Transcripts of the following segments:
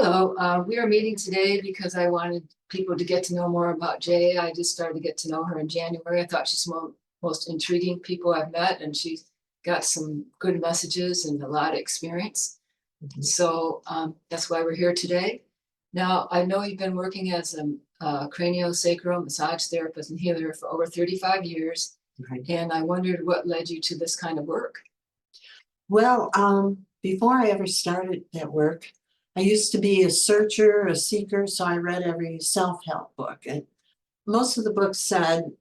Hello, we are meeting today because I wanted people to get to know more about Jay. I just started to get to know her in January. I thought she's one of the most intriguing people I've met, and she's got some good messages and a lot of experience. So that's why we're here today. Now, I know you've been working as a craniosacral massage therapist and healer for over 35 years. Right. And I wondered what led you to this kind of work. Well, before I ever started that work, I used to be a searcher, a seeker, so I read every self-help book. And most of the books said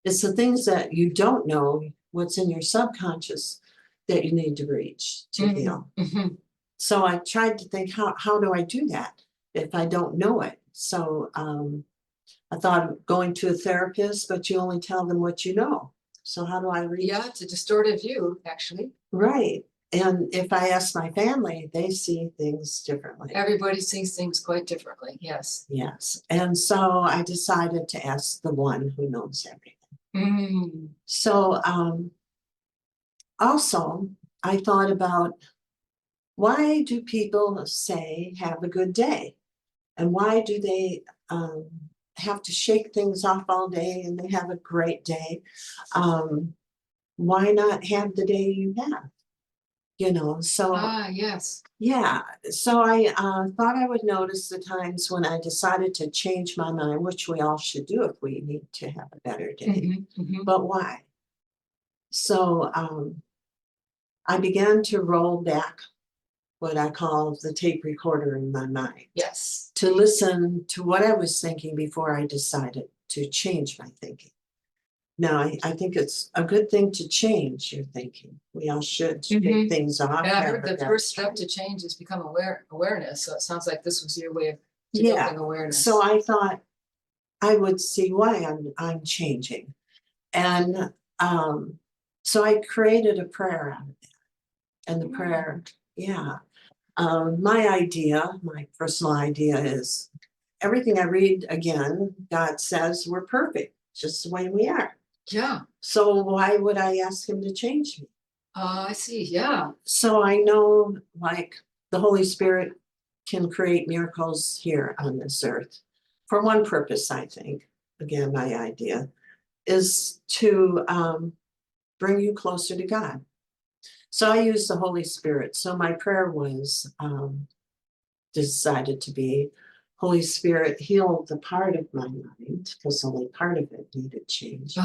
it's the things that you don't know, what's in your subconscious, that you need to reach to heal. Mhm. So I tried to think, how do I do that if I don't know it? So I thought of going to a therapist, but you only tell them what you know. So how do I reach? Yeah, it's a distorted view, actually. Right. And if I ask my family, they see things differently. Everybody sees things quite differently, yes. Yes. And so I decided to ask the one who knows everything. Mm. So also, I thought about, why do people say have a good day? And why do they have to shake things off all day and they have a great day? Why not have the day you have? So Yes. yeah, so I thought I would notice the times when I decided to change my mind, which we all should do if we need to have a better day. But why? So I began to roll back what I call the tape recorder in my mind. Yes. To listen to what I was thinking before I decided to change my thinking. Now, I think it's a good thing to change your thinking. We all should shake things off. And I heard the first step to change is become awareness. So it sounds like this was your way of developing awareness. So I thought I would see why I'm changing. And so I created a prayer out of that. And the prayer, my personal idea is everything I read again, God says we're perfect, just the way we are. Yeah. So why would I ask him to change me? I see. Yeah. So I know, like, the Holy Spirit can create miracles here on this earth. For one purpose, I think, again, my idea, is to bring you closer to God. So I use the Holy Spirit. So my prayer was decided to be, Holy Spirit, heal the part of my mind, because only part of it needed change.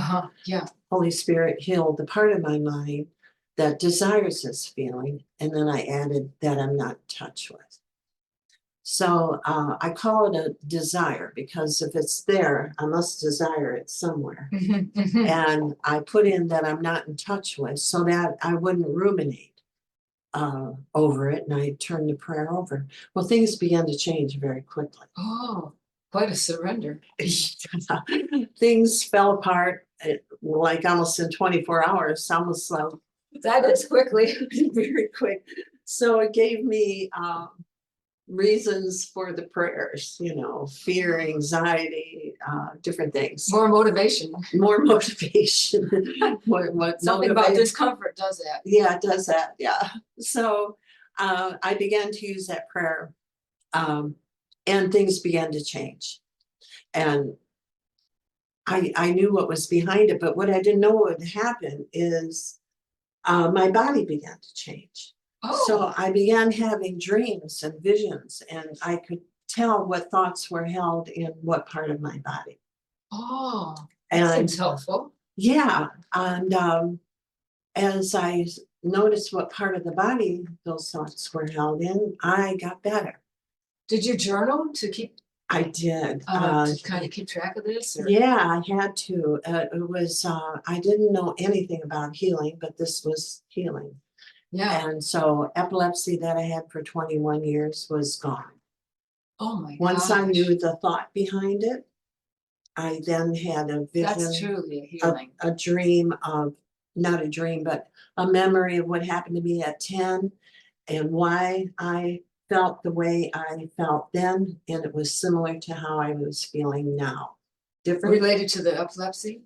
Yeah. Holy Spirit, heal the part of my mind that desires this feeling. And then I added that I'm not in touch with. So I call it a desire, because if it's there, I must desire it somewhere. And I put in that I'm not in touch with, so that I wouldn't ruminate over it, and I turned the prayer over. Well, things began to change very quickly. Oh, quite a surrender. Things fell apart like almost in 24 hours, almost That is quickly. very quick. So it gave me reasons for the prayers, fear, anxiety, different things. More motivation. More motivation. Something about discomfort does that. Yeah, it does that. Yeah. So I began to use that prayer, and things began to change. And I knew what was behind it, but what I didn't know would happen is my body began to change. So I began having dreams and visions, and I could tell what thoughts were held in what part of my body. Oh, that seems helpful. Yeah. And as I noticed what part of the body those thoughts were held in, I got better. Did you journal to keep? I did. To kind of keep track of this? Or? Yeah, I had to. It was, I didn't know anything about healing, but this was healing. Yeah. And so epilepsy that I had for 21 years was gone. Oh my God. Once I knew the thought behind it, I then had a vision. That's truly a healing. A dream of, not a dream, but a memory of what happened to me at 10 and why I felt the way I felt then. And it was similar to how I was feeling now. Different. Related to the epilepsy?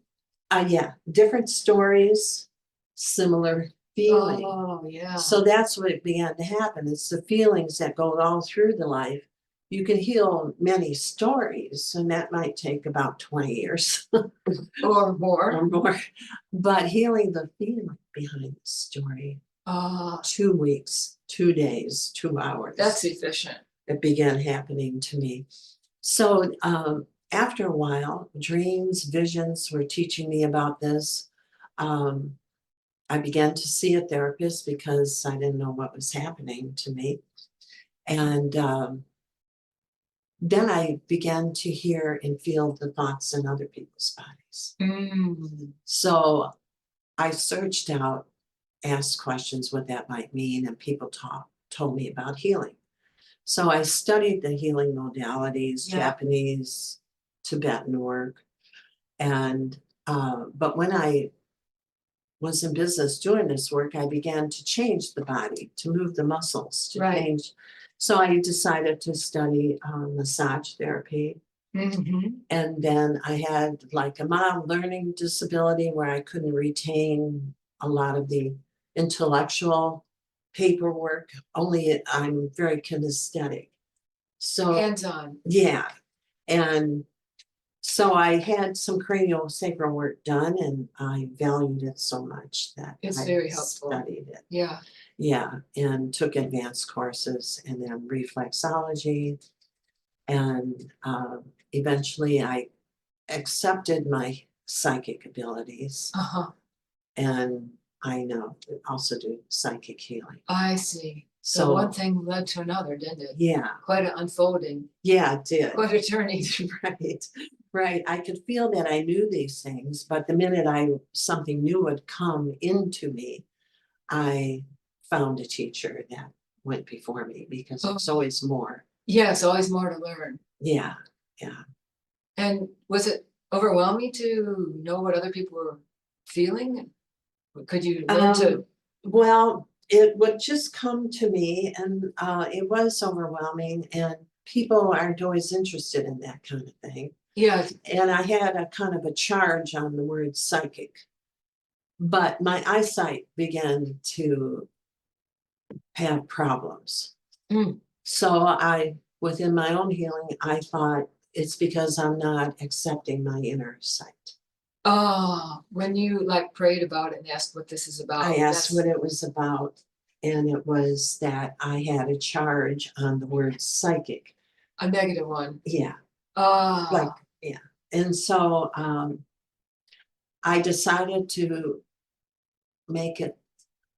Yeah, different stories, similar feeling. Oh, yeah. So that's what began to happen. It's the feelings that go all through the life. You can heal many stories, and that might take about 20 years Or more. or more. But healing the feeling behind the story, Ah, 2 weeks, 2 days, 2 hours. that's efficient. It began happening to me. So after a while, dreams, visions were teaching me about this. Um, I began to see a therapist because I didn't know what was happening to me. And then I began to hear and feel the thoughts in other people's bodies. Mm. So I searched out, asked questions what that might mean, and people told me about healing. So I studied the healing modalities, Yeah. Japanese, Tibetan work, and but when I was in business doing this work, I began to change the body, to move the muscles, to Right. change. So I decided to study massage therapy. Mhm. And then I had like a mild learning disability where I couldn't retain a lot of the intellectual paperwork, only I'm very kinesthetic. So Hands-on. yeah, and so I had some cranial sacral work done, and I valued it so much that It's I very helpful. studied it. Yeah. Yeah, and took advanced courses, and then reflexology, and eventually I accepted my psychic abilities, Uh-huh. and I now also do psychic healing. I see. So one So thing led to another, didn't it? yeah, Quite an unfolding, yeah, it did. quite a journey. Right, right. I could feel that I knew these things, but the minute something new would come into me, I found a teacher that went before me because Oh, there's always more. yes, always more to learn. Yeah, yeah. And was it overwhelming to know what other people were feeling? Could you learn to? Well, it would just come to me, and it was overwhelming, and people aren't always interested in that kind of thing. Yeah. And I had a kind of a charge on the word psychic, but my eyesight began to have problems. Mm. So within my own healing, I thought it's because I'm not accepting my inner sight. Oh, when you like prayed about it and asked what this is about, I asked that's what it was about, and it was that I had a charge on the word psychic. a negative one. Yeah, like, Ah, yeah. And so I decided to make it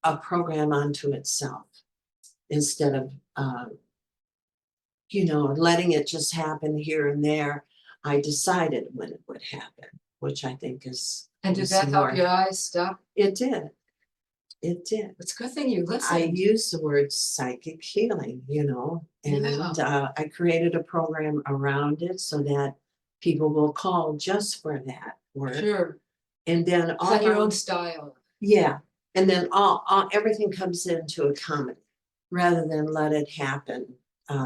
a program unto itself instead of letting it just happen here and there. I decided when it would happen, which I think and did is that help more. your eyes stop? It did. It did. It's a good thing you I listened. use the word psychic healing, and Yeah. I created a program around it so that people will call just for that work. Sure. And then It's like your own style. yeah, and then all everything comes into a comedy rather than let it happen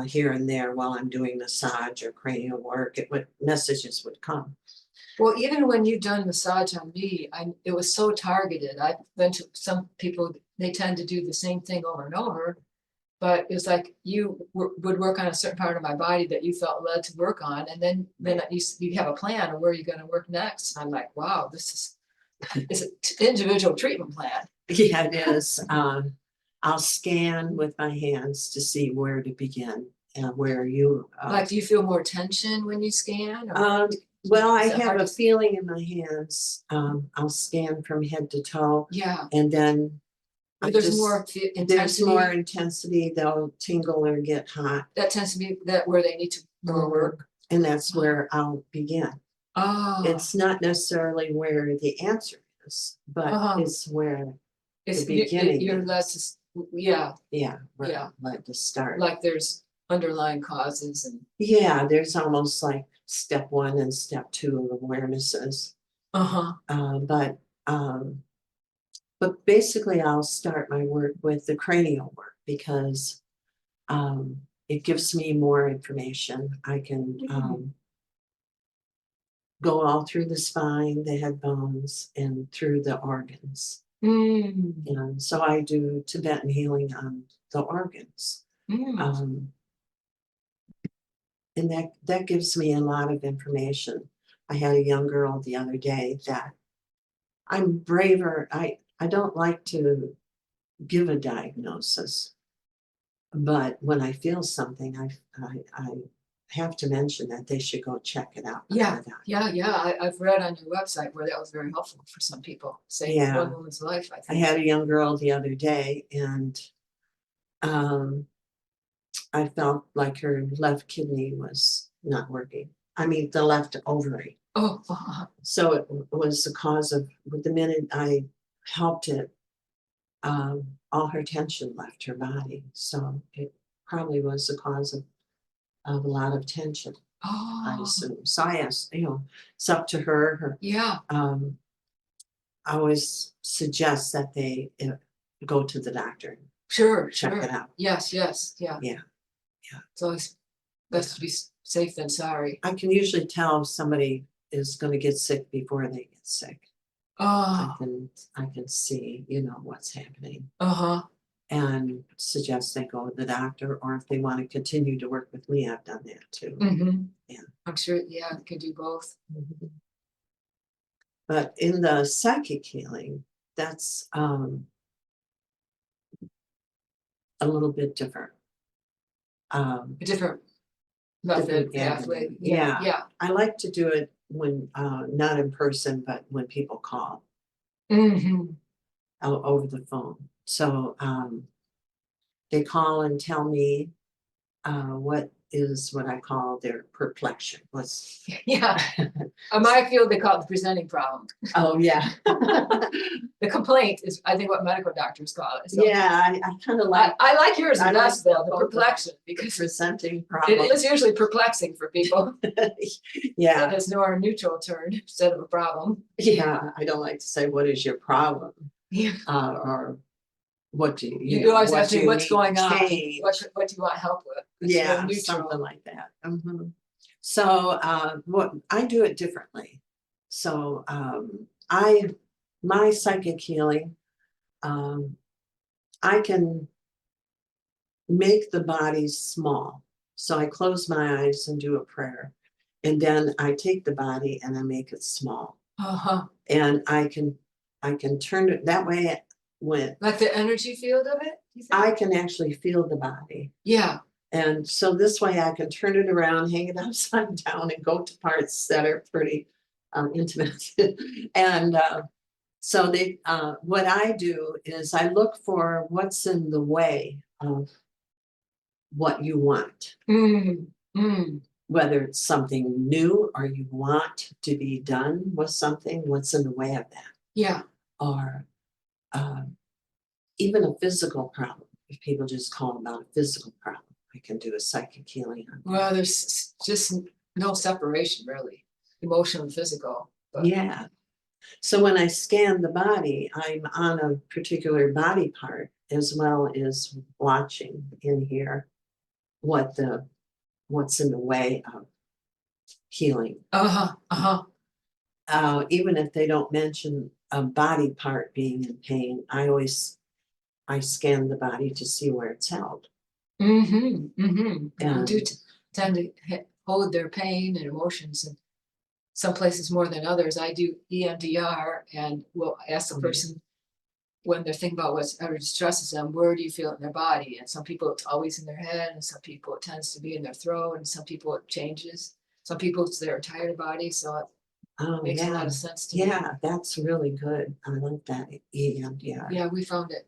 here and there while I'm doing massage or cranial work. Messages would come. Well, even when you've done massage on me, it was so targeted. I've been to some people, they tend to do the same thing over and over. But it was like you would work on a certain part of my body that you felt led to work on, and then you have a plan of where you're going to work next. And I'm like, wow, this is it's an individual treatment plan. Yeah, it is. I'll scan with my hands to see where to begin and where you. Like, do you feel more tension when you scan? Well, I is it have hard a to- feeling in my hands. I'll scan from head to toe, Yeah, and then but I there's just more there's intensity. more intensity. They'll tingle or get hot, That tends to be that where they need to go work. and that's where I'll begin. Oh, It's not necessarily where the answer is, but Uh-huh. it's where it's the beginning you're led is. to, yeah, where Yeah. I'm led to start. like there's underlying causes and Yeah, there's almost like step 1 and step 2 of awarenesses. uh-huh. But basically I'll start my work with the cranial work because it gives me more information. I can go all through the spine, the head bones, and through the organs. Mm, And so I do Tibetan healing on the organs. mm. And that gives me a lot of information. I had a young girl the other day that I'm braver. I don't like to give a diagnosis, but when I feel something, I have to mention that they should go check it out. with Yeah, their doctor. yeah. I've read on your website where that was very helpful for some people, saving Yeah. one woman's life, I I think. had a young girl the other day, and I felt like her left kidney was not working. I mean, the left ovary. Oh, So it was the cause of, with the minute I helped it, all her tension left her body. So it probably was the cause of a lot of tension, I oh, assume. So I asked, it's up to her. yeah, I always suggest that they go to the doctor and sure, check sure. it out. Yes, yeah. Yeah. It's always best to be safe than sorry. I can usually tell if somebody is gonna get sick before they get sick. I Oh, can see, what's happening uh-huh. and suggest they go to the doctor, or if they want to continue to work with me, I've done that too. Mm-hmm. Yeah. I'm sure, yeah, you can do both. Mhm. But in the psychic healing, that's a little bit different. A different method, Different pathway. avenue. Yeah. Yeah. I like to do it when not in person, but when people call Mm-hmm. over the phone. So they call and tell me what I call their perplexion. What's Yeah. In my field, they call it the presenting problem. Oh, yeah. The complaint is, I think, what medical doctors call it. So Yeah, I kind of like I like yours I the like best, though, the the both of them. perplexion, because presenting it problem. is usually perplexing for people. Yeah, It has no neutral turn instead of a problem. yeah. I don't like to say, what is your problem? Yeah. Or what do you, You always what ask do me you what's need going to on, change? what do you want help with? It's real Yeah, neutral. something like that. Mhm. So what I do it differently. So my psychic healing, um, I can make the body small. So I close my eyes and do a prayer. And then I take the body and I make it small. Uh-huh. And I can turn it that way when Like the energy field of it, you think? I can actually feel the body. Yeah. And so this way I can turn it around, hang it upside down, and go to parts that are pretty intimate. And so what I do is I look for what's in the way of what you want, Mm, mm. whether it's something new or you want to be done with something, what's in the way of that, Yeah. or even a physical problem. If people just call about a physical problem, I can do a psychic healing on that. Well, there's just no separation, really, emotional and physical. But Yeah. So when I scan the body, I'm on a particular body part as well as watching in here what's in the way of healing. Even if they don't mention a body part being in pain, I scan the body to see where it's held. People do And tend to hold their pain and emotions in some places more than others. I do EMDR and will ask the Oh, yeah. person when they're thinking about whatever distresses them, where do you feel it in their body? And some people it's always in their head, and some people it tends to be in their throat, and some people it changes. Some people it's their entire body. So it oh makes a lot yeah, of sense to me. yeah, that's really good. I like that EMDR. Yeah, we found it.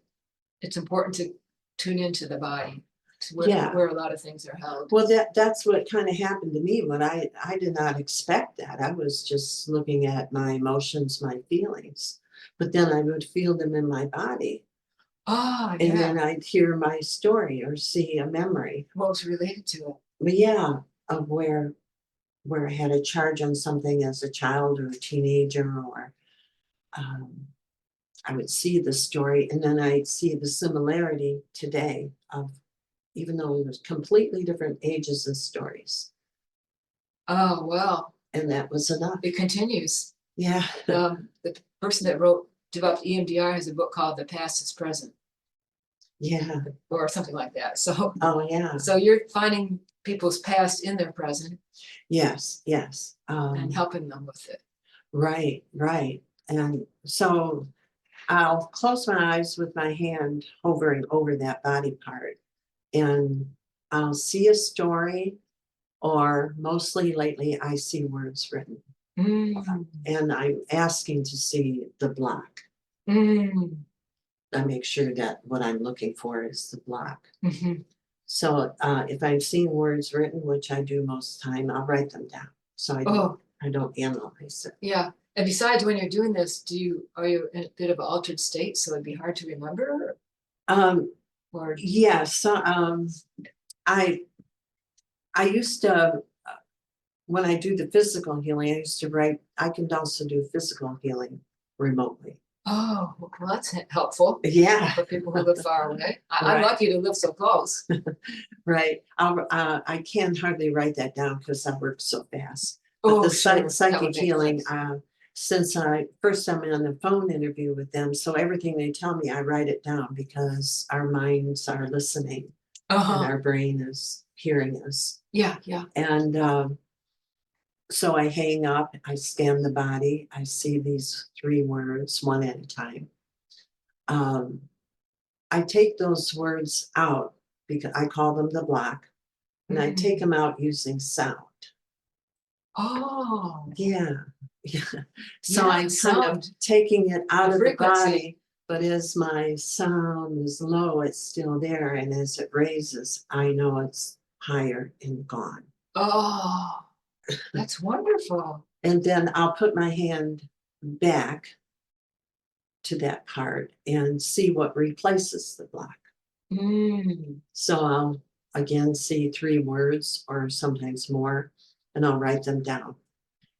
It's important to tune into the body, to Yeah. where a lot of things are held. Well, that's what kind of happened to me when I did not expect that. I was just looking at my emotions, my feelings, but then I would feel them in my body, Ah, and yeah. then I'd hear my story or see a memory. What was related to it? But yeah, of where I had a charge on something as a child or a teenager, or I would see the story, and then I'd see the similarity today of, even though it was completely different ages and stories, Oh, well, and that was enough. it continues. Yeah. The person that wrote developed EMDR has a book called The Past is Present, Yeah, or something like that. So, oh, yeah, so you're finding people's past in their present yes, yes. and helping them with it. Right, right. And so I'll close my eyes with my hand hovering over that body part, and I'll see a story, or mostly lately I see words written, Mm, and I'm asking to see the block. mm, I make sure that what I'm looking for is the block. mhm. So if I'm seeing words written, which I do most of the time, I'll write them down. So Oh, I don't analyze it. yeah. And besides, when you're doing this, are you in a bit of an altered state, so it'd be hard to remember? Um, Or, yeah, so I used to when I do the physical healing, I used to write. I can also do physical healing remotely. oh, well, that's helpful Yeah, for people who live far away. I'm right, lucky to live so close. right. I can hardly write that down because I work so fast. But Oh, the sure, that psychic would make healing, sense. since I'm on the phone interview with them, so everything they tell me, I write it down because our minds are listening and Uh-huh, our brain is hearing us. yeah, yeah. And so I hang up, I scan the body, I see these 3 words one at a time. Um, I take those words out because I call them the block, and I take Mm. them out using sound. Oh, Yeah, yeah. So yeah, I'm kind of sound, taking it out the of the frequency. body, but as my sound is low, it's still there, and as it raises, I know it's higher and gone. Oh, that's wonderful. And then I'll put my hand back to that part and see what replaces the block. Mm, So I'll again see 3 words or sometimes more, and I'll write them down.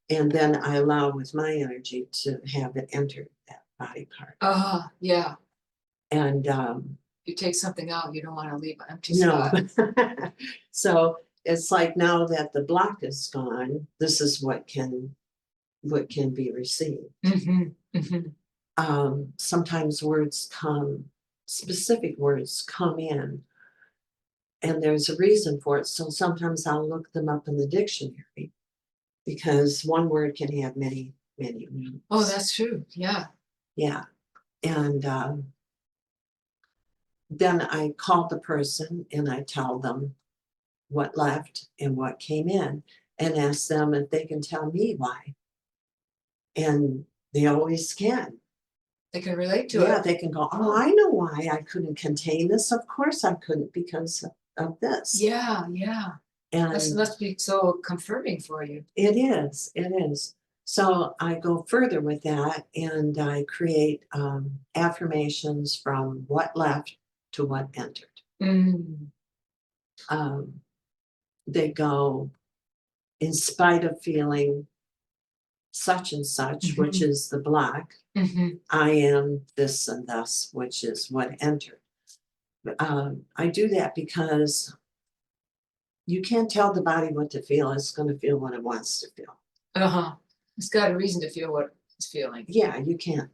And then I allow with my energy to have it enter that body part. yeah. And You take something out, you don't want to leave an empty no, spot. so it's like now that the block is gone, this is what can be received. Mhm, mhm. Sometimes words come, specific words come in, and there's a reason for it. So sometimes I'll look them up in the dictionary because one word can have many, many meanings. Oh, that's true, yeah. Yeah. And then I call the person and I tell them what left and what came in and ask them if they can tell me why. And they always can. They can relate to Yeah, it. they can go, oh, I know why I couldn't contain this. Of course I couldn't because of this. Yeah, yeah. This And must be so confirming for you. it is, it is. So I go further with that and I create affirmations from what left to what entered. Mm, Um, they go, in spite of feeling such and such, which mhm, is the block, mhm. I am this and thus, which is what entered. I do that because you can't tell the body what to feel. It's going to feel what it wants to feel. Uh-huh. It's got a reason to feel what it's feeling, Yeah, you can't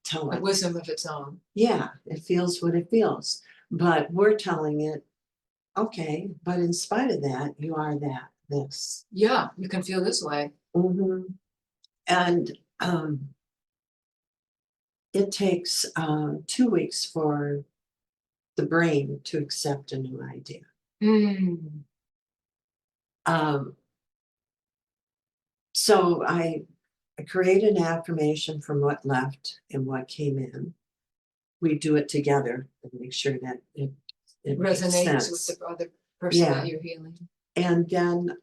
tell a it. wisdom of its own. Yeah, it feels what it feels. But we're telling it, okay, but in spite of that, you are this. Yeah, you can feel this way. Mhm. And it takes 2 weeks for the brain to accept a new idea. Mm, Um, so I create an affirmation from what left and what came in. We do it together and make sure that it makes resonates with sense. the other person that Yeah. you're healing. And then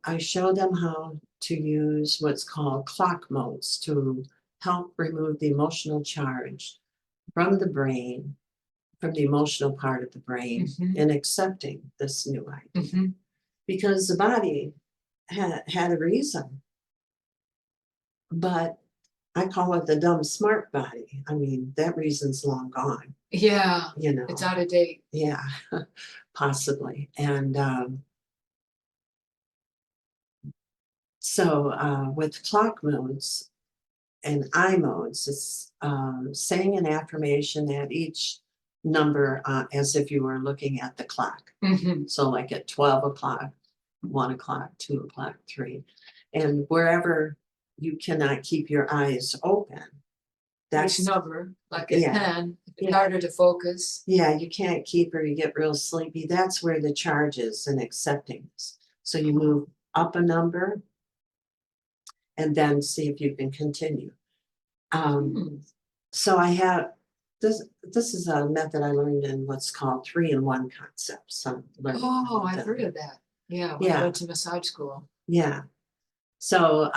I show them how to use what's called clock modes to help remove the emotional charge from the brain, from the emotional part of the brain, Mhm, in accepting this new idea. mhm. Because the body had a reason, but I call it the dumb smart body. I mean, that reason's long gone, Yeah, you it's know. out of date. Yeah, possibly. And so with clock modes, in I modes, it's saying an affirmation at each number as if you were looking at the clock. Mhm. So like at 12 o'clock, 1 o'clock, 2 o'clock, 3, and wherever you cannot keep your eyes open. Which That's number, like at yeah. 10, it's Yeah. harder to focus. Yeah, you can't keep or you get real sleepy. That's where the charge is in accepting this. So you move up a number and then see if you can continue. Hmm. So I have this is a method I learned in what's called 3-in-1 concepts. So I'm learning Oh, about I've heard of that. Yeah, when I Yeah. went to massage school. Yeah. So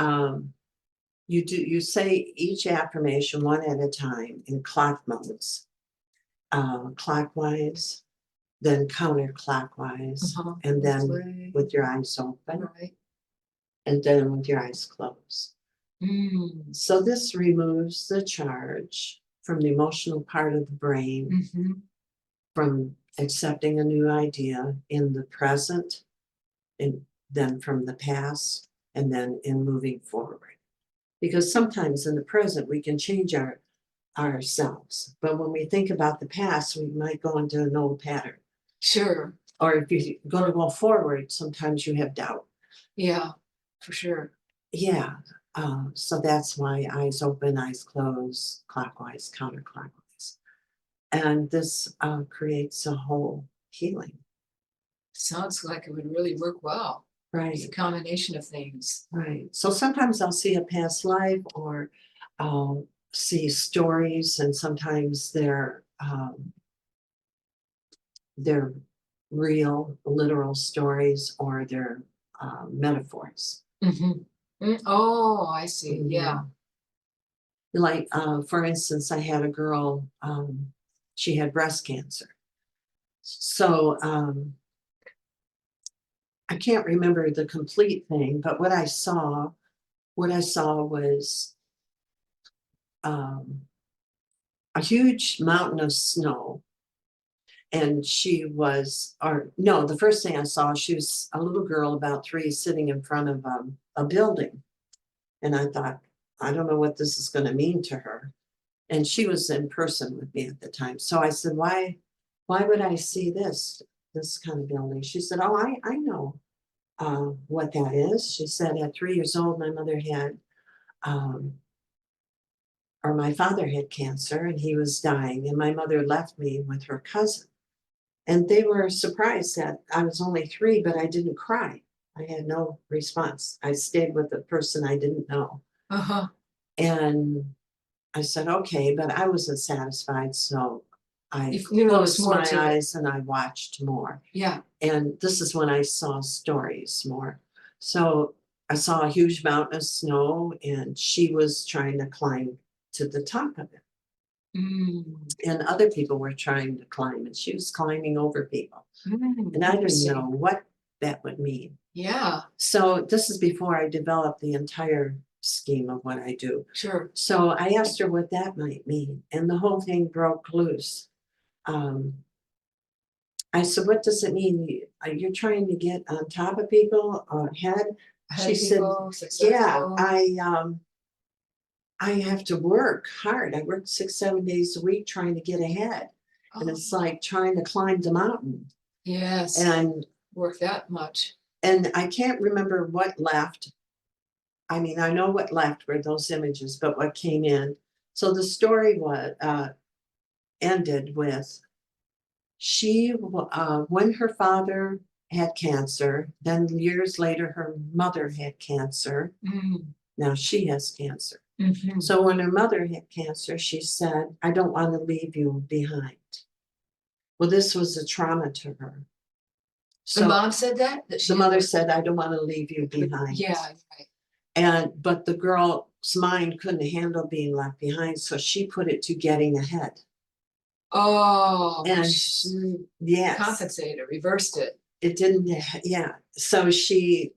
you say each affirmation one at a time in clock modes. Clockwise, then counterclockwise, Uh-huh. and This then way, with your eyes open, right. and then with your eyes closed. Mm. So this removes the charge from the emotional part of the brain, Mhm. from accepting a new idea in the present, and then from the past, and then in moving forward. Because sometimes in the present we can change ourselves, but when we think about the past, we might go into an old pattern. Sure. Or if you're going to go forward, sometimes you have doubt. Yeah, for sure. Yeah. So that's why eyes open, eyes closed, clockwise, counterclockwise. And this creates a whole healing. Sounds like it would really work well. It's a Right, combination of things. right. So sometimes I'll see a past life or I'll see stories, and sometimes they're real, literal stories or they're metaphors. Mhm. Oh, I see. Yeah. Mhm. Like, for instance, I had a girl, she had breast cancer. So I can't remember the complete thing, but what I saw was um, a huge mountain of snow. And she was, or no, the first thing I saw, she was a little girl about 3 sitting in front of a building. And I thought, I don't know what this is going to mean to her. And she was in person with me at the time. So I said, why would I see this kind of building? She said, oh, I know what that is. She said, at 3 years old, my mother had, um, or my father had cancer and he was dying. And my mother left me with her cousin. And they were surprised that I was only 3, but I didn't cry. I had no response. I stayed with the person I didn't know. Uh-huh. And I said, okay, but I wasn't satisfied. So I You know, there was closed more my to it. eyes and I watched more. Yeah. And this is when I saw stories more. So I saw a huge mountain of snow and she was trying to climb to the top of it. Mm. And other people were trying to climb and she was climbing over people. And I didn't Interesting. know what that would mean. Yeah, So this is before I developed the entire scheme of what I do. sure. So I asked her what that might mean, and the whole thing broke loose. I said, "What does it mean? You're trying to get on top of people or ahead?" Ahead She of said, people, "Yeah, successful. I have to work hard. I work 6, 7 days a week trying to get ahead, and Oh, it's like trying to climb the mountain." yes, And work that much. I can't remember what left. I mean, I know what left were those images, but what came in. So the story was ended with when her father had cancer, then years later her mother had cancer. Mm. Now she has cancer. Mhm. So when her mother had cancer, she said, "I don't want to leave you behind." Well, this was a trauma to her. The So mom said that? That she the didn't mother want said, "I don't want to leave you behind." yeah, right. But the girl's mind couldn't handle being left behind, so she put it to getting ahead. Oh, And she yes, compensated, reversed it. it didn't, yeah. So she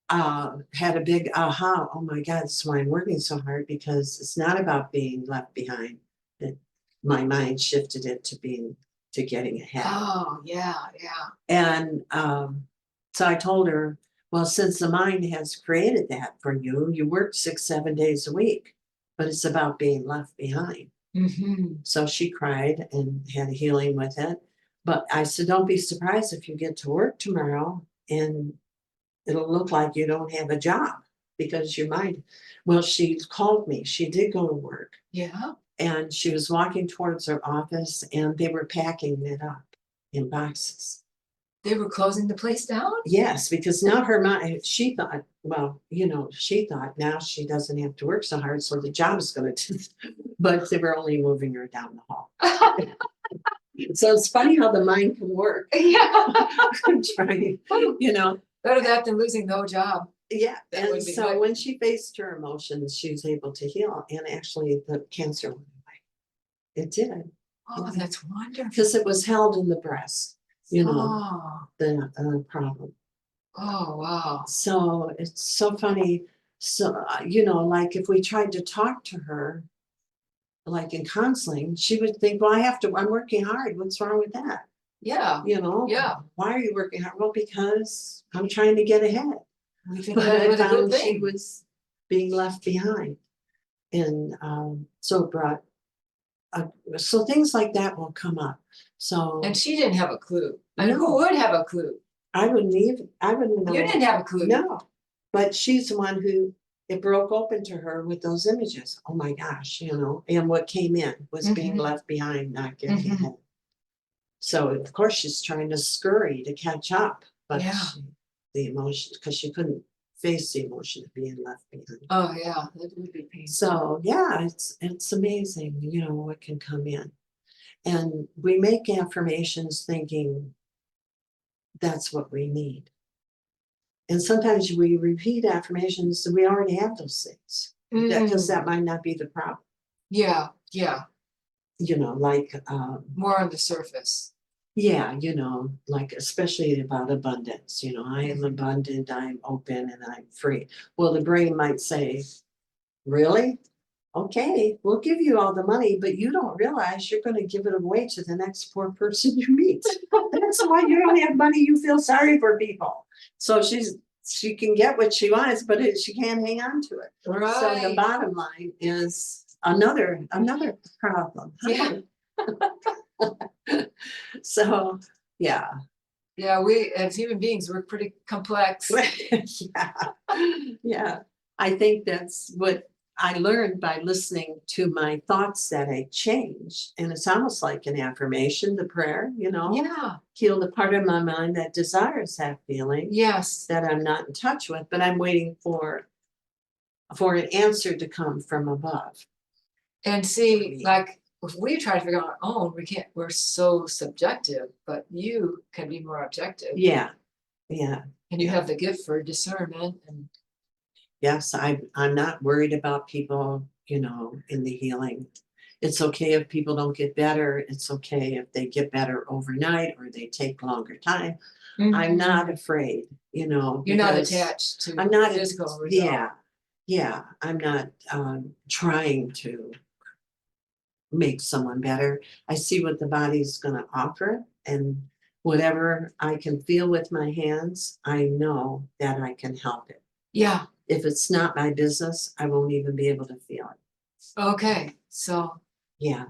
had a big aha. Oh my God, that's why I'm working so hard because it's not about being left behind. That my mind shifted it to getting ahead. Oh, yeah, yeah. And so I told her, well, since the mind has created that for you, you work 6, 7 days a week. but it's about being left behind. So she cried and had a healing with it. But I said, don't be surprised if you get to work tomorrow and it'll look like you don't have a job because your mind. Well, she called me. She did go to work Yeah, and she was walking towards her office and they were packing it up in boxes. they were closing the place down? Yes, because now her mind, she thought, well, she thought now she doesn't have to work so hard, so the job is gonna do, but they were only moving her down the hall. So it's funny how the mind can work. Yeah. I'm trying, Better that than losing no job. yeah. That And would be so good. when she faced her emotions, she was able to heal, and actually the cancer went away. It did, Oh, that's wonderful. because it was held in the breast, Oh, the problem. oh, wow. So it's so funny. So, like if we tried to talk to her, like in counseling, she would think, well, I'm working hard. What's wrong with that? Yeah, yeah. Why are you working hard? Well, because I'm trying to get ahead. We think But that I was a good found she thing. was being left behind. And so it brought, so things like that will come up. So And she didn't have a clue. And No. who would have a clue? I wouldn't know. You didn't have a clue. No, but she's the one who, it broke open to her with those images. Oh my gosh, and what came in was being Mhm. left behind, not getting Mhm. ahead. So of course she's trying to scurry to catch up, but Yeah. the emotion, because she couldn't face the emotion of being left behind. Oh, yeah, that would be painful. So yeah, it's amazing, what can come in. And we make affirmations thinking that's what we need. And sometimes we repeat affirmations and we already have those things. Because that might not be the problem. Yeah, yeah, Like more on the surface. yeah, like especially about abundance. I am Mhm. abundant, I'm open, and I'm free. Well, the brain might say, really? Okay, we'll give you all the money, but you don't realize you're going to give it away to the next poor person you meet. That's why you don't have money. You feel sorry for people. So she can get what she wants, but she can't hang on to it. So the Right. bottom line is another problem. Yeah. So yeah. Yeah, we as human beings, we're pretty complex. Yeah. I think that's what I learned by listening to my thoughts that I changed. And it's almost like an affirmation, the prayer, Yeah, heal the part of my mind that desires that feeling yes. that I'm not in touch with, but I'm waiting for an answer to come from above. And see, like, if we try to figure out our own, we can't, we're so subjective, but you can be more objective. Yeah. Yeah. And you have the gift for discernment and Yes, I'm not worried about people, in the healing. It's okay if people don't get better. It's okay if they get better overnight or they take longer time. I'm not afraid, you're not because attached to I'm not, physical result. yeah, I'm not trying to make someone better. I see what the body's gonna offer, and whatever I can feel with my hands, I know that I can help it. Yeah, If it's not my business, I won't even be able to feel it. okay, so, Yeah,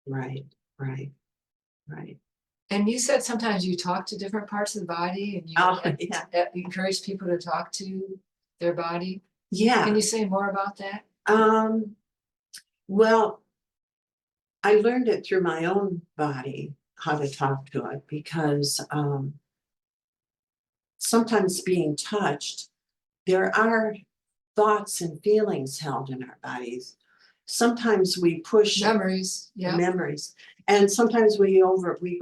right, right. and you said sometimes you talk to different parts of the body and you Oh, yeah. encourage people to talk to their body. Yeah, Can you say more about that? well, I learned it through my own body, how to talk to it, because sometimes being touched, there are thoughts and feelings held in our bodies. Sometimes we push Memories, yeah, memories, and sometimes we go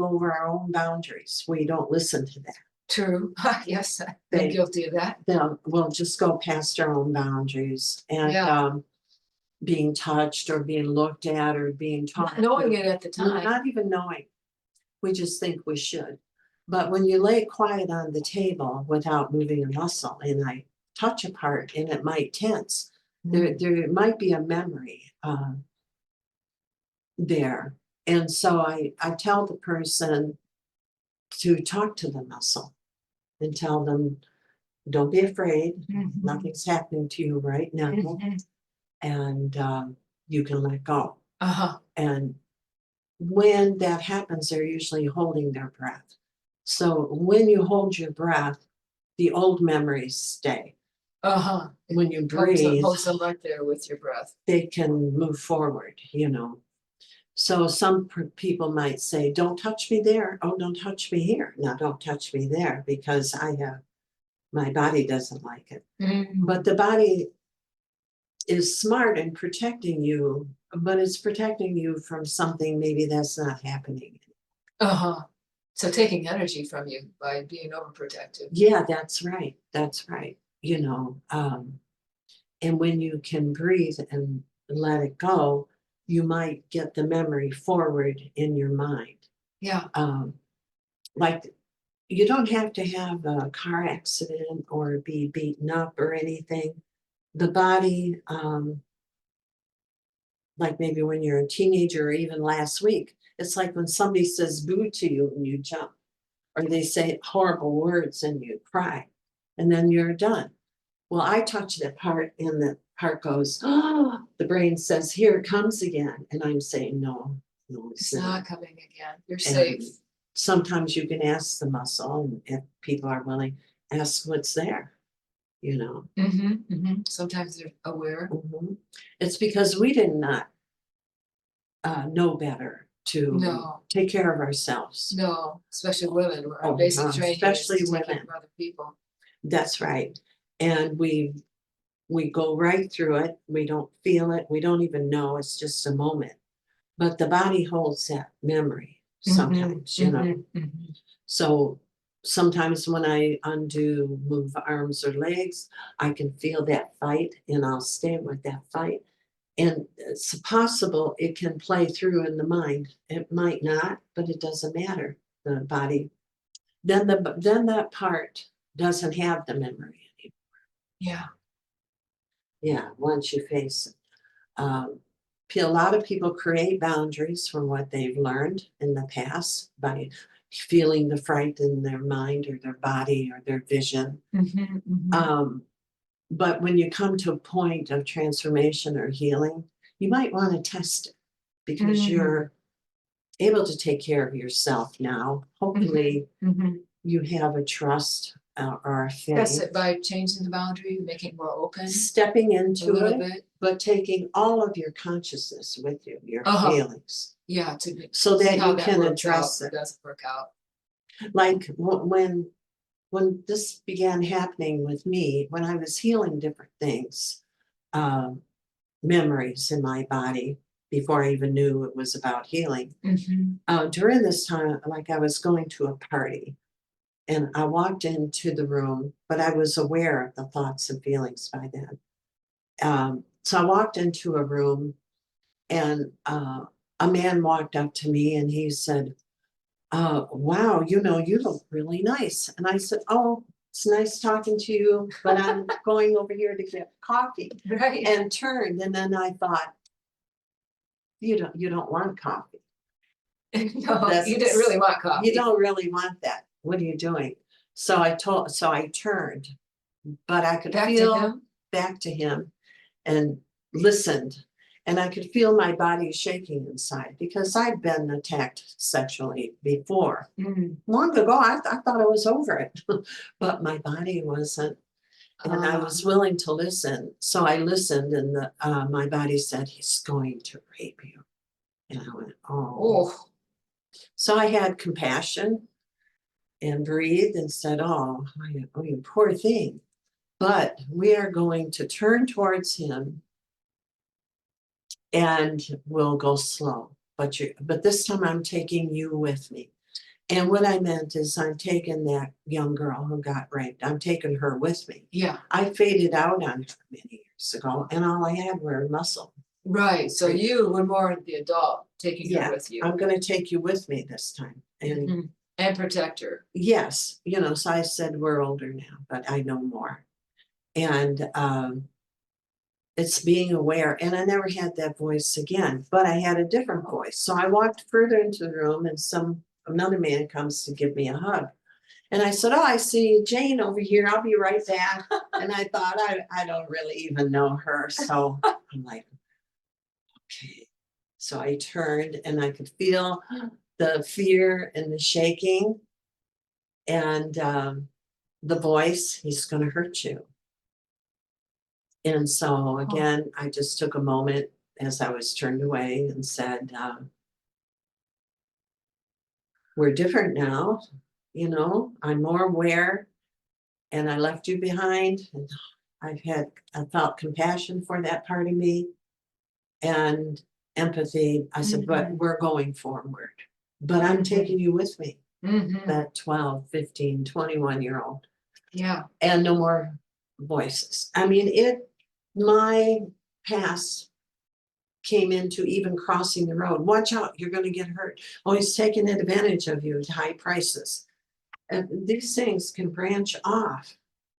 over our own boundaries. We don't listen to that. true. Yes, I'm They- guilty of that. We'll just go past our own boundaries and Yeah. being touched or being looked at or being talked Not knowing to. it at the time. Not even knowing. We just think we should. But when you lay quiet on the table without moving a muscle, and I touch a part and it might tense, there might be a memory there. And so I tell the person to talk to the muscle and tell them, don't be afraid. Mhm. Nothing's happening to you right now. Mhm. And you can let go. Uh-huh. And when that happens, they're usually holding their breath. So when you hold your breath, the old memories stay. Uh-huh. When you Holds them, breathe, holds them right there with your breath. they can move forward, you know. So some people might say, don't touch me there. Oh, don't touch me here. No, don't touch me there because my body doesn't like it. Mm. But the body is smart in protecting you, but it's protecting you from something maybe that's not happening. Uh-huh. So taking energy from you by being overprotective. Yeah, that's right. That's right. You know, and when you can breathe and let it go, you might get the memory forward in your mind. Yeah. Like you don't have to have a car accident or be beaten up or anything. The body, like maybe when you're a teenager or even last week, it's like when somebody says boo to you and you jump, or they say horrible words and you cry, and then you're done. Well, I touch that part and the part goes, oh, the brain says, here it comes again. And I'm saying, no, It's it's not. not coming again. You're And safe. sometimes you can ask the muscle, and if people are willing, ask what's there, you know. Sometimes they're aware. Mhm. It's because we did not know better to No. take care of ourselves. No, especially women, where our Oh, basic no, training is especially to take care women. of other people. That's right. And we go right through it. We don't feel it. We don't even know. It's just a moment. But the body holds that memory sometimes, you know. So sometimes when I move arms or legs, I can feel that fight and I'll stay with that fight. And it's possible it can play through in the mind. It might not, but it doesn't matter. The body, then that part doesn't have the memory anymore. Yeah. Yeah, once you face it. A lot of people create boundaries from what they've learned in the past by feeling the fright in their mind or their body or their vision. But when you come to a point of transformation or healing, you might want to test it because you're able to take care of yourself now. Hopefully, you have a trust or a That's faith. it, by changing the boundary, making it more open Stepping a into little it, bit. but taking all of your consciousness with you, your Uh-huh. feelings, Yeah, so see that how you that can works out address or it. doesn't work out. Like when this began happening with me, when I was healing different things, um, memories in my body before I even knew it was about healing. During this time, like I was going to a party and I walked into the room, but I was aware of the thoughts and feelings by then. So I walked into a room and a man walked up to me and he said, wow, you know, you look really nice. And I said, oh, it's nice talking to you, but I'm going over here to get coffee. Right. And turned, and then I thought, you don't want coffee. No, you didn't really want coffee. You don't really want that. What are you doing? So I turned, but I could Back to feel him? back to him and listened. And I could feel my body shaking inside because I'd been attacked sexually before. Long ago, I thought I was over it, but my body wasn't. And I was willing to listen. So I listened, and my body said, he's going to rape you. And I went, oh. So I had compassion and breathed and said, oh, you poor thing. But we are going to turn towards him and we'll go slow. But this time I'm taking you with me. And what I meant is I'm taking that young girl who got raped, I'm taking her with me. Yeah. I faded out on her many years ago, and all I had were muscle. Right, so you were more the adult taking her with you. I'm gonna take you with me this time. And protect her. Yes, you know, so I said, we're older now, but I know more. And it's being aware, and I never had that voice again, but I had a different voice. So I walked further into the room and another man comes to give me a hug. And I said, oh, I see Jane over here. I'll be right back. And I thought, I don't really even know her. So I'm like, So I turned and I could feel the fear and the shaking. And the voice, he's gonna hurt you. And so again, I just took a moment as I was turned away and said, we're different now, you know, I'm more aware, and I left you behind, and I felt compassion for that part of me and empathy. I said, but we're going forward, but I'm taking you with me, that 12, 15, 21-year-old, Yeah, and no more voices. I mean, my past came into even crossing the road. Watch out, you're gonna get hurt. Oh, he's taking advantage of you at high prices. And these things can branch off.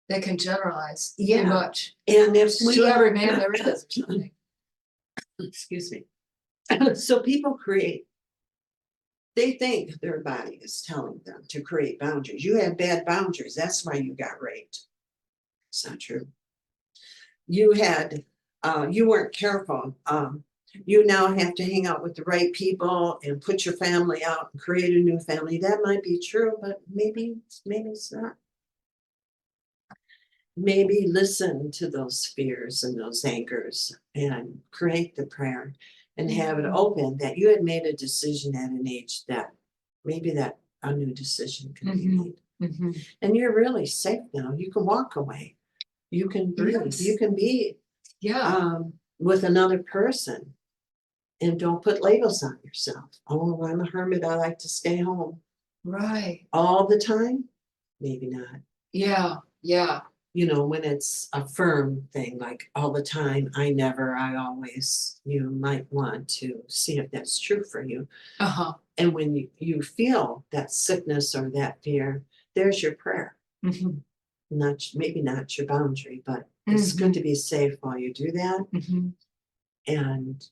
they can generalize too Yeah. much. And if we, To every man there is or something. excuse me. So people they think their body is telling them to create boundaries. You had bad boundaries, that's why you got raped. It's not true. You weren't careful. You now have to hang out with the right people and put your family out and create a new family. That might be true, but maybe it's not. Maybe listen to those fears and those angers and create the prayer and have it open that you had made a decision at an age that maybe that a new decision can be made. And you're really safe now. You can walk away. You can breathe. Yes. You can be Yeah, with another person. And don't put labels on yourself. Oh, I'm a hermit. I like to stay home right. all the time. Maybe not. Yeah, yeah. You know, when it's a firm thing, like all the time, I never, I always, you might want to see if that's true for you. Uh-huh. And when you feel that sickness or that fear, there's your prayer. Maybe not your boundary, but it's good to be safe while you do that. And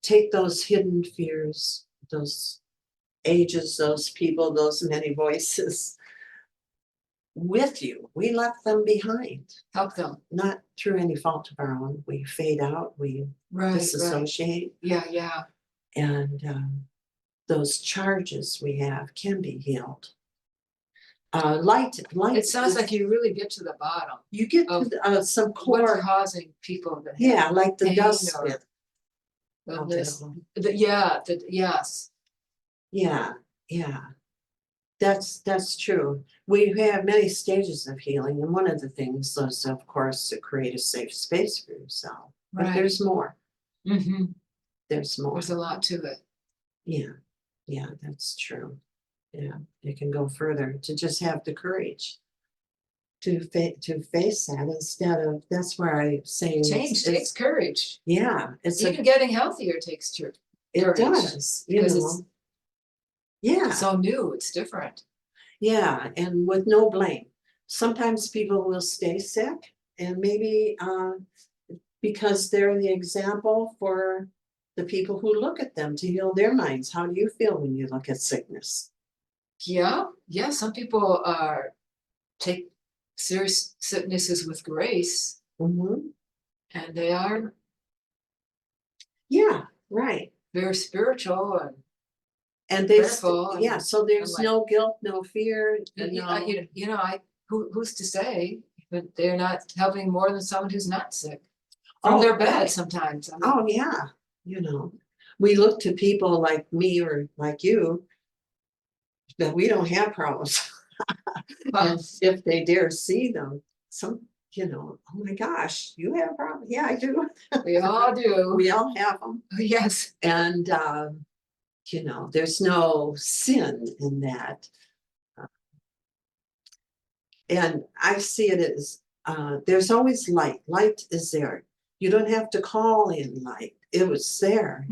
take those hidden fears, those ages, those people, those many voices with you. We left them behind, Help them. not through any fault of our own. We fade out, we Right, right. disassociate, Yeah, yeah. and those charges we have can be healed. Light. It sounds like you really get to the bottom you get of to some what's core, causing people to have yeah, like the pain dust. or I'll this, tell them. yes. Yeah, yeah. That's true. We have many stages of healing, and one of the things is, of course, to create a safe space for yourself. But Right. there's more. Mm-hmm. There's more. There's a lot to it. Yeah, that's true. Yeah, it can go further to just have the courage to face that instead of. That's where I say Change takes courage. Yeah, it's Even getting healthier takes courage. it does. You because know. Yeah. It's so new, it's different. Yeah, and with no blame. Sometimes people will stay sick and maybe because they're the example for the people who look at them to heal their minds. How do you feel when you look at sickness? Yeah, some people take serious sicknesses with grace, And they are yeah, right. very spiritual And they prayerful. yeah, so there's like, no guilt, no fear, and who's to say that they're not helping more than someone who's not sick from their bed right. sometimes. I mean, Oh yeah, we look to people like me or like you that we don't have problems. And if they dare see them, oh my gosh, you have a problem? Yeah, I do. we all do. We all have them. Yes. And, there's no sin in that. And I see it as there's always light. Light is there. You don't have to call in light. It was there.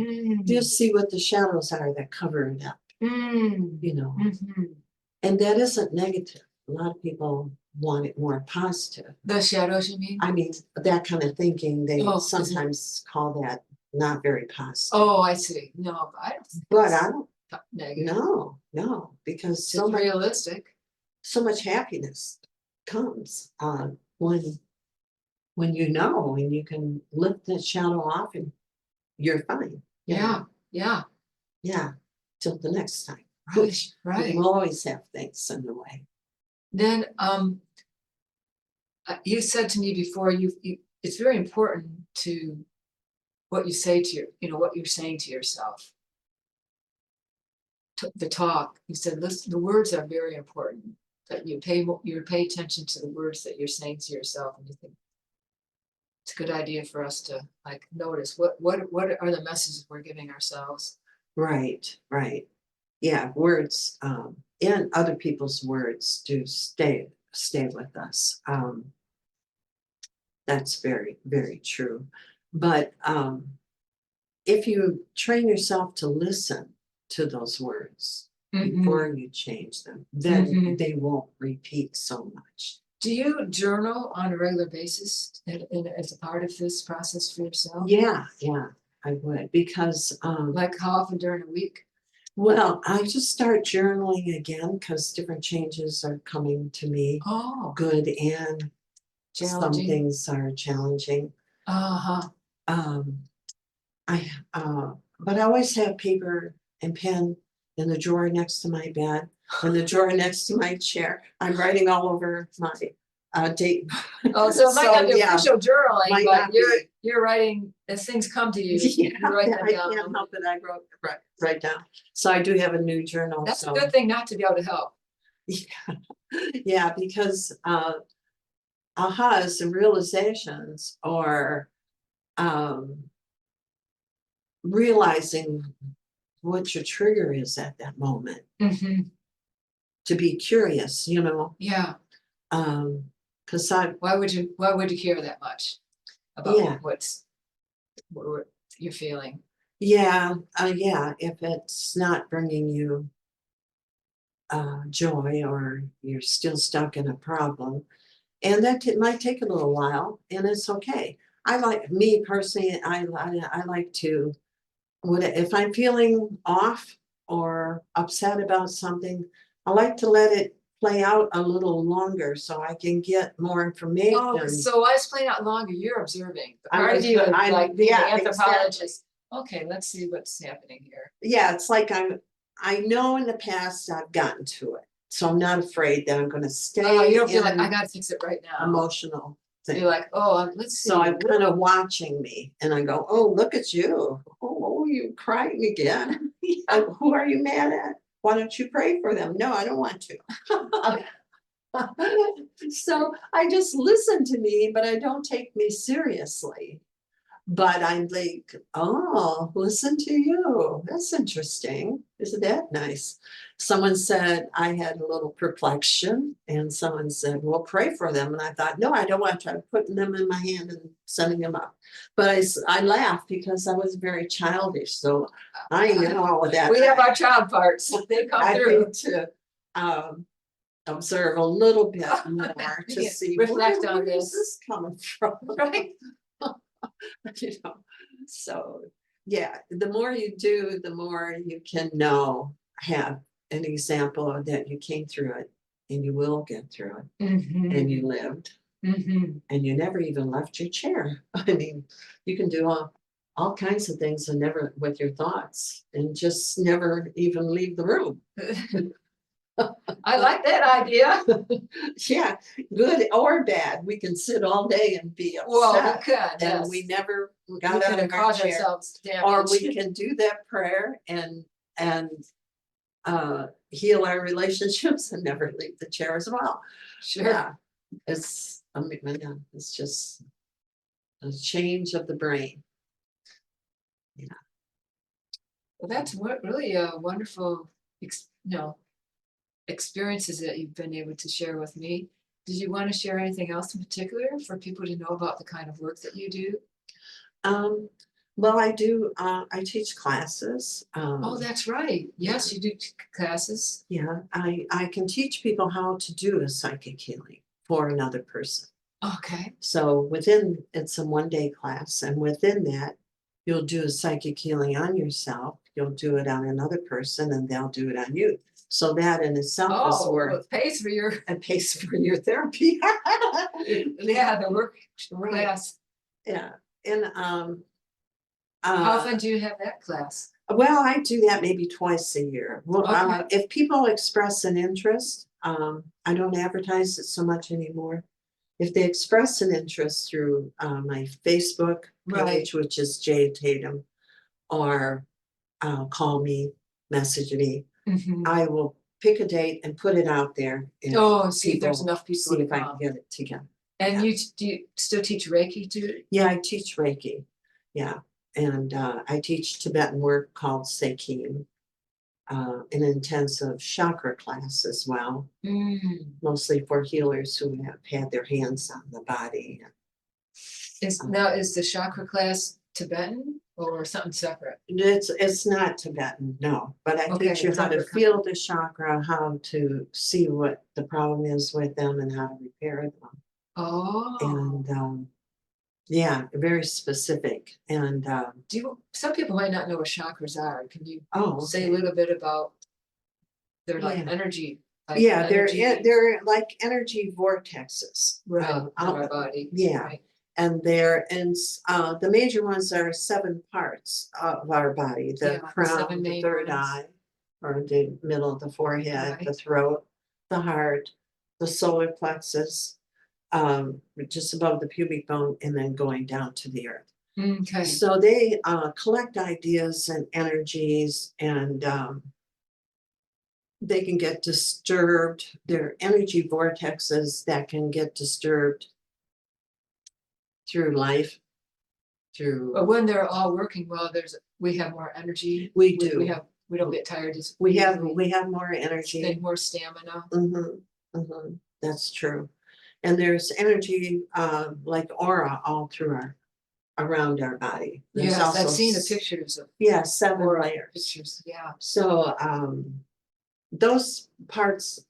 Just see what the shadows are that cover it up. And that isn't negative. A lot of people want it more positive. The shadows, you mean? I mean, that kind of thinking, they Oh, sometimes call that not very positive. Oh, I see. No, I don't think But it's I don't, negative. no, because It's just realistic. so much happiness comes when you know and you can lift the shadow off and you're fine. Yeah. Yeah, Yeah, till the next time. right, right. We'll always have things in the way. Then, you said to me before, it's very important to what you say to what you're saying to yourself. The talk, you said, listen, the words are very important, that you pay attention to the words that you're saying to yourself, and you think it's a good idea for us to like notice what are the messages we're giving ourselves. Right, right. Yeah, words, and other people's words do stay with us. That's very, very true. But if you train yourself to listen to those words Mhm. before you change them, then Mhm. they won't repeat so much. Do you journal on a regular basis as a part of this process for yourself? Yeah, yeah, I would because Like how often during a week? well, I just start journaling again because different changes are coming to me, Oh, good and some challenging. things are challenging. Uh-huh. Um, but I always have paper and pen in the drawer next to my bed, in the drawer next to my chair. I'm writing all over my date. Oh, so it might not be yeah, official journaling, might but not be. you're writing as things come to you. Yeah, You write them I down. can't help it. I wrote right down. So I do have a new journal. That's a So good thing not to be able to help. yeah, yeah, because ahas and realizations or um realizing what your trigger is at that moment, Mhm. to be curious, Yeah. because I Why would you care that much about yeah, what you're feeling? yeah, yeah, if it's not bringing you joy or you're still stuck in a problem, and that might take a little while, and it's okay. I like me personally, I like to if I'm feeling off or upset about something, I like to let it play out a little longer so I can get more Oh, information. so why is playing out longer? You're observing. The I'm part of you is I'm like being the yeah, exactly. anthropologist. Okay, let's see what's happening here. Yeah, it's like I know in the past I've gotten to it. So I'm not afraid that I'm gonna Oh, stay you don't feel like I in gotta fix it right now. emotional thing. You're like, oh, let's see. So I'm kind of watching me and I go, oh, look at you. Oh, you crying again. Who are you mad at? Why don't you pray for them? No, I don't want to. So I just listen to me, but I don't take me seriously. But I'm like, oh, listen to you. That's interesting. Isn't that nice? Someone said I had a little perplexion, and someone said, well, pray for them. And I thought, no, I don't want to try putting them in my hand and sending them up. But I laughed because I was very childish. So I know that We have our child parts. They come I through. need to observe a little bit more to Yeah, see reflect on where is this. this coming from? Right. you know so yeah, the more you do, the more you can have an example that you came through it and you will get through it and you lived and you never even left your chair. I mean, you can do all kinds of things and never with your thoughts and just never even leave the room. I like that idea. Yeah, good or bad. We can sit all day and be Well, we upset could, and yes. we never We got out could of our cause chair. ourselves Or damage. we can do that prayer and heal our relationships and never leave the chair as well. Sure. Yeah, yeah, it's just a change of the brain. Yeah. Well, that's what really a wonderful, experiences that you've been able to share with me. Did you want to share anything else in particular for people to know about the kind of work that you do? Um, well, I do. I teach classes. Oh, that's right. Yes, you do classes. Yeah, I can teach people how to do a psychic healing for another person. Okay. So it's a 1 day class, and within that, you'll do a psychic healing on yourself. You'll do it on another person, and they'll do it on you. So that in itself is Oh, well, worth it pays for your, and pays for your therapy. yeah, the work Right. class. Yeah, and How often do you have that class? Well, I do that maybe twice a year. Well, Okay. if people express an interest, I don't advertise it so much anymore. If they express an interest through my Facebook Right. page, which is Jay Tatum, or call me, message me, Mhm. I will pick a date and put it out there. And Oh, and see if there's people enough people see to if I can come. get it together. And Yeah. do you still teach Reiki too? Yeah, I teach Reiki. Yeah. And I teach Tibetan work called Seikin, an intensive chakra class as well, Mm. mostly for healers who have had their hands on the body. Now, is the chakra class Tibetan or something separate? It's not Tibetan, no, but I Okay, teach you it's how to separate feel the chakra, how to see what the problem is with them and how to repair them. Oh, And yeah, very specific. And some people might not know what chakras are. Can you oh, say a okay. little bit about their like Yeah. energy? Yeah, energy, they're like energy vortexes. right, in our Out, body. yeah. Right. And the major ones are 7 parts of our body: Yeah, the the crown, seven the main third ones. eye, or the middle of the forehead, Right. the throat, the heart, the solar plexus, just above the pubic bone, and then going down to the earth. Okay. So they collect ideas and energies, and they can get disturbed. They're energy vortexes that can get disturbed through life, through But when they're all working well, we have more energy. we do. We don't get tired as We have easily, more energy. and more stamina. That's true. And there's energy like aura all through around our body. There's Yes, I've also seen the pictures of 7 aura layers. pictures. Yeah. So those parts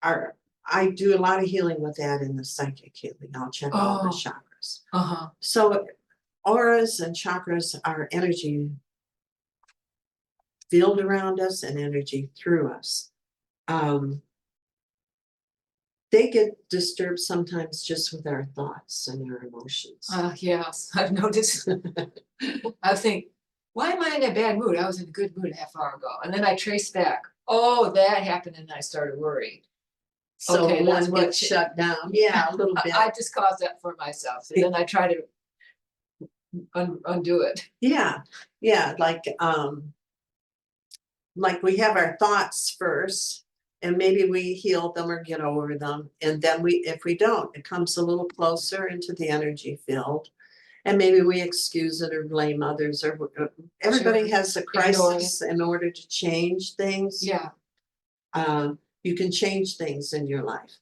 are, I do a lot of healing with that in the psychic healing. I'll check all the Oh, chakras. uh-huh. So auras and chakras are energy field around us and energy through us. They get disturbed sometimes just with our thoughts and our emotions. Yes, I've noticed. I think, why am I in a bad mood? I was in a good mood a half hour ago. And then I trace back, oh, that happened, and I started worrying. So Okay, that's one what gets shut down. Yeah, a little bit. I just caused that for myself. And then I try to undo it. Yeah, yeah, like we have our thoughts first, and maybe we heal them or get over them, and then if we don't, it comes a little closer into the energy field, and maybe we excuse it or blame others, or everybody Sure. has a Ignore it. crisis in order to change things. Yeah. You can change things in your life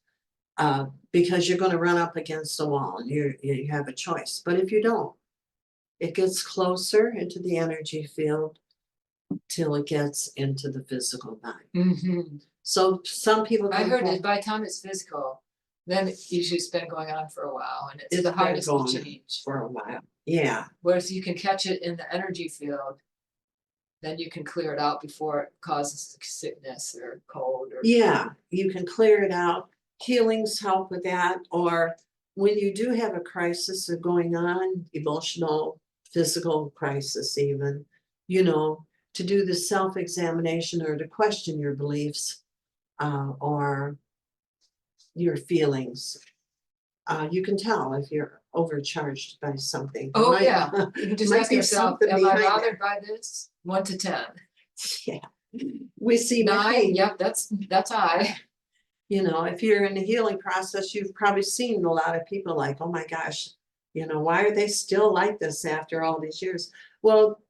because you're going to run up against a wall, and you have a choice. But if you don't, it gets closer into the energy field till it gets into the physical body. Mm-hmm. So some people I can heard fall- that by the time it's physical, then usually it's been going on for a while, and it's It's the been hardest to going change. for a while. Yeah, Whereas you can catch it in the energy field, then you can clear it out before it causes sickness or cold or. yeah, you can clear it out. Healings help with that. Or when you do have a crisis going on, emotional, physical crisis, even, to do the self-examination or to question your beliefs or your feelings. You can tell if you're overcharged by something. Oh, yeah. You can just might ask be yourself, something am I behind bothered there. by this? 1 to 10. Yeah. We see 9, many, yep, that's high. if you're in the healing process, you've probably seen a lot of people like, oh my gosh, why are they still like this after all these years? Well,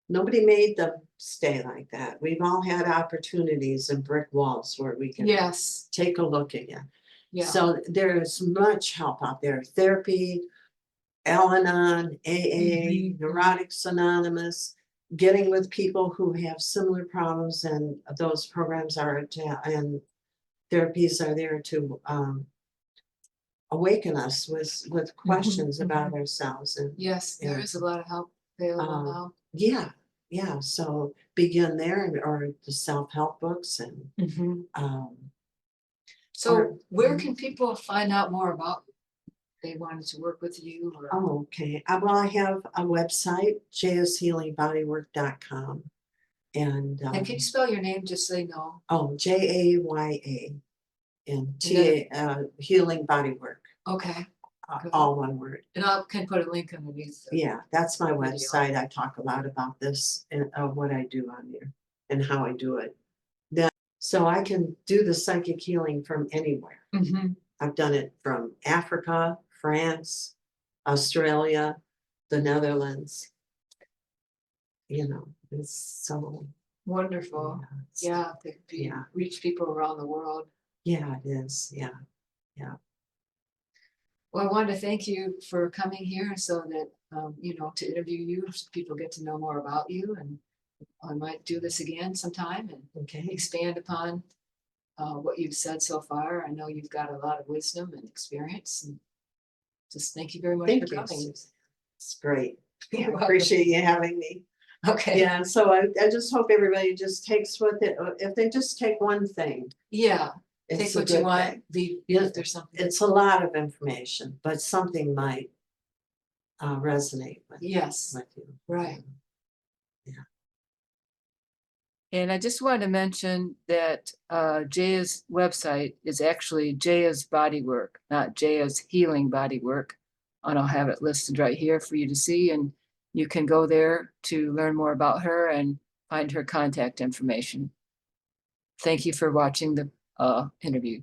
nobody made them stay like that. We've all had opportunities and brick walls where we can Yes. take a look again. Yeah. So there's much help out there. Therapy, Al-Anon, AA, Mhm. Neurotics Anonymous, getting with people who have similar problems, and those programs and therapies are there to awaken us with questions about ourselves. And Yes, there is a lot of help available now. yeah. So begin there, or the self-help books, and Mhm. um, So where Mhm. can people find out more about they wanted to work with you or? Oh, okay. Well, I have a website, jayashealingbodywork.com. And, And can you spell your name just so they know? Jaya and And then- Healing Bodywork, Okay, good. all one word. and I can put a link underneath. Yeah, that's my Video. website. I talk a lot about this and what I do on there and how I do it. Then, so I can do the psychic healing from anywhere. Mhm. I've done it from Africa, France, Australia, the Netherlands. You know, it's so, Wonderful. it's- Yeah, they could be, Yeah. reach people around the world. Yeah, it is. Yeah. Well, I wanted to thank you for coming here so that, to interview you, so people get to know more about you, and I might do this again sometime and Okay. expand upon what you've said so far. I know you've got a lot of wisdom and experience, and just thank you very much Thank for you, coming. Susan. It's great. I You're welcome. appreciate you having me. Okay. Yeah, so I just hope everybody just takes if they just take one thing. Yeah, take It's a what you good want, thing. leave Yeah, if there's something. it's a lot of information, but something might resonate Yes, with you. right. Yeah. And I just wanted to mention that Jaya's website is actually Jaya's Bodywork, not Jaya's Healing Bodywork. And I'll have it listed right here for you to see, and you can go there to learn more about her and find her contact information. Thank you for watching the interview.